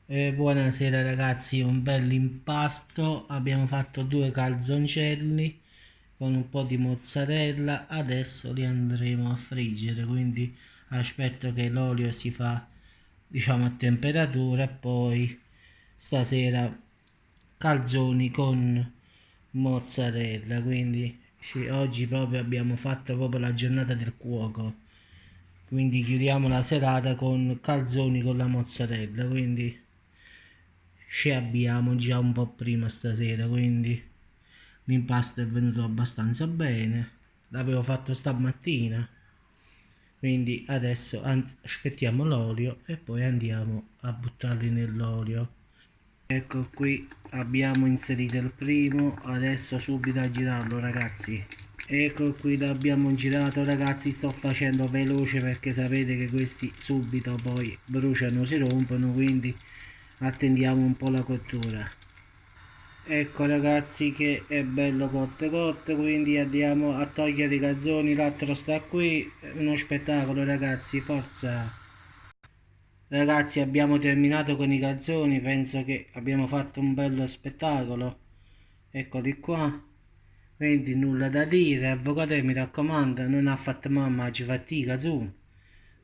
Buonasera ragazzi, un bel impasto. Abbiamo fatto due calzoncelli con un po' di mozzarella. Adesso li andremo a friggere, quindi aspetto che l'olio si fa, diciamo, a temperatura e poi stasera calzoni con mozzarella. Quindi sì, oggi proprio abbiamo fatto proprio la giornata del cuoco. Quindi chiudiamo la serata con calzoni con la mozzarella, quindi ci abbiamo già un po' prima stasera, quindi l'impasto è venuto abbastanza bene. L'avevo fatto stamattina, quindi adesso aspettiamo l'olio e poi andiamo a buttarli nell'olio. Ecco qui abbiamo inserito il primo, adesso subito a girarlo ragazzi. Ecco qui l'abbiamo girato ragazzi, sto facendo veloce perché sapete che questi subito poi bruciano, si rompono, quindi attendiamo un po' la cottura. Ecco ragazzi che è bello cotto cotto, quindi andiamo a togliere i calzoni, l'altro sta qui, è uno spettacolo ragazzi, forza. Ragazzi abbiamo terminato con i calzoni, penso che abbiamo fatto un bello spettacolo. Eccoli qua, quindi nulla da dire, avvocato mi raccomando, non ha fatto mamma, ci fatica su.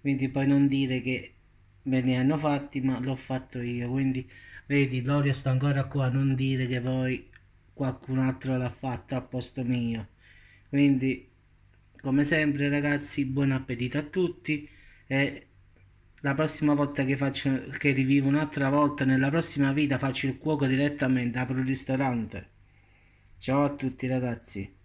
Quindi poi non dire che me ne hanno fatti, ma l'ho fatto io, quindi vedi l'olio sta ancora qua, non dire che poi qualcun altro l'ha fatto a posto mio. Quindi come sempre ragazzi, buon appetito a tutti e la prossima volta che rivivo un'altra volta, nella prossima vita faccio il cuoco direttamente, apro un ristorante. Ciao a tutti ragazzi.